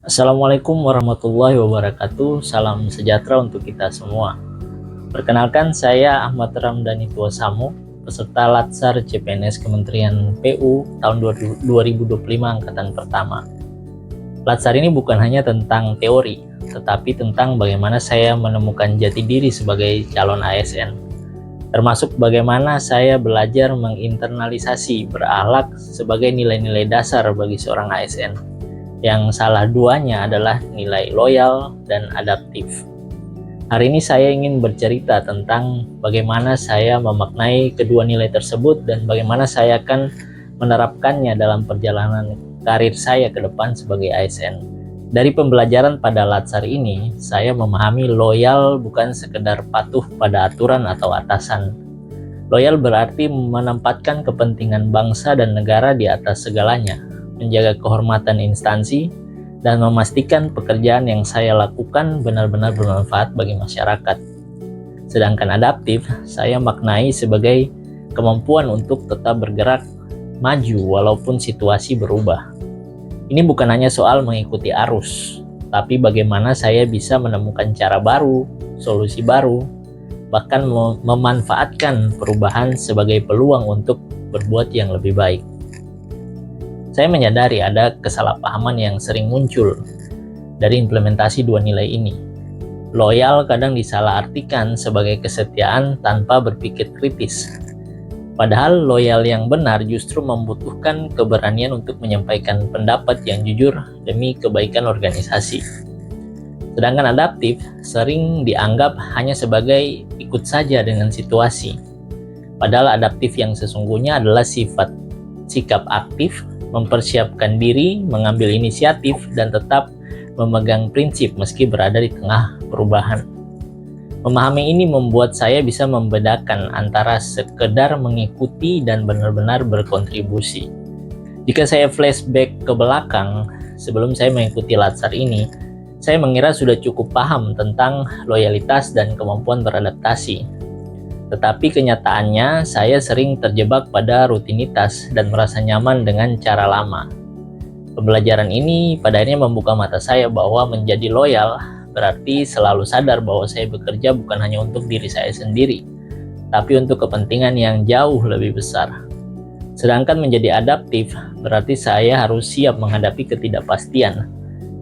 Assalamualaikum warahmatullahi wabarakatuh. Salam sejahtera untuk kita semua. Perkenalkan, saya Ahmad Ramdhani Tuasamo, peserta Latsar CPNS Kementerian PU tahun 2025 angkatan pertama. Latsar ini bukan hanya tentang teori, tetapi tentang bagaimana saya menemukan jati diri sebagai calon ASN, termasuk bagaimana saya belajar menginternalisasi berakhlak sebagai nilai-nilai dasar bagi seorang ASN. Yang salah duanya adalah nilai loyal dan adaptif. Hari ini saya ingin bercerita tentang bagaimana saya memaknai kedua nilai tersebut dan bagaimana saya akan menerapkannya dalam perjalanan karir saya ke depan sebagai ASN. Dari pembelajaran pada Latsar ini, saya memahami loyal bukan sekedar patuh pada aturan atau atasan. Loyal berarti menempatkan kepentingan bangsa dan negara di atas segalanya, menjaga kehormatan instansi, dan memastikan pekerjaan yang saya lakukan benar-benar bermanfaat bagi masyarakat. Sedangkan adaptif, saya maknai sebagai kemampuan untuk tetap bergerak maju walaupun situasi berubah. Ini bukan hanya soal mengikuti arus, tapi bagaimana saya bisa menemukan cara baru, solusi baru, bahkan memanfaatkan perubahan sebagai peluang untuk berbuat yang lebih baik. Saya menyadari ada kesalahpahaman yang sering muncul dari implementasi dua nilai ini. Loyal kadang disalahartikan sebagai kesetiaan tanpa berpikir kritis. Padahal loyal yang benar justru membutuhkan keberanian untuk menyampaikan pendapat yang jujur demi kebaikan organisasi. Sedangkan adaptif sering dianggap hanya sebagai ikut saja dengan situasi. Padahal adaptif yang sesungguhnya adalah sikap aktif, mempersiapkan diri, mengambil inisiatif, dan tetap memegang prinsip meski berada di tengah perubahan. Memahami ini membuat saya bisa membedakan antara sekedar mengikuti dan benar-benar berkontribusi. Jika saya flashback ke belakang, sebelum saya mengikuti Latsar ini, saya mengira sudah cukup paham tentang loyalitas dan kemampuan beradaptasi. Tetapi kenyataannya, saya sering terjebak pada rutinitas dan merasa nyaman dengan cara lama. Pembelajaran ini pada akhirnya membuka mata saya bahwa menjadi loyal berarti selalu sadar bahwa saya bekerja bukan hanya untuk diri saya sendiri, tapi untuk kepentingan yang jauh lebih besar. Sedangkan menjadi adaptif berarti saya harus siap menghadapi ketidakpastian.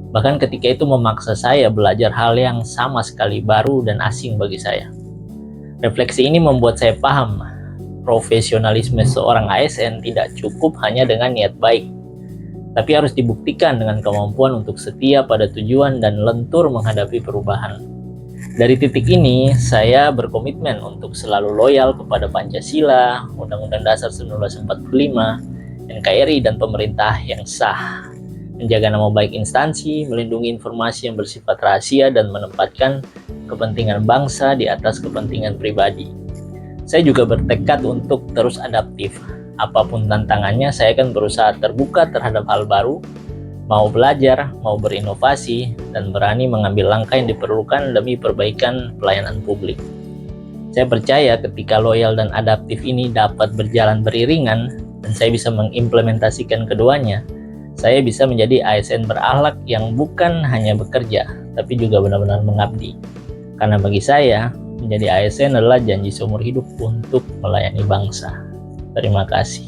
Bahkan ketika itu memaksa saya belajar hal yang sama sekali baru dan asing bagi saya. Refleksi ini membuat saya paham, profesionalisme seorang ASN tidak cukup hanya dengan niat baik, tapi harus dibuktikan dengan kemampuan untuk setia pada tujuan dan lentur menghadapi perubahan. Dari titik ini, saya berkomitmen untuk selalu loyal kepada Pancasila, Undang-Undang Dasar 1945, NKRI, dan pemerintah yang sah, menjaga nama baik instansi, melindungi informasi yang bersifat rahasia, dan menempatkan kepentingan bangsa di atas kepentingan pribadi. Saya juga bertekad untuk terus adaptif. Apapun tantangannya, saya akan berusaha terbuka terhadap hal baru, mau belajar, mau berinovasi, dan berani mengambil langkah yang diperlukan demi perbaikan pelayanan publik. Saya percaya ketika loyal dan adaptif ini dapat berjalan beriringan, dan saya bisa mengimplementasikan keduanya, saya bisa menjadi ASN berakhlak yang bukan hanya bekerja, tapi juga benar-benar mengabdi. Karena bagi saya, menjadi ASN adalah janji seumur hidup untuk melayani bangsa. Terima kasih.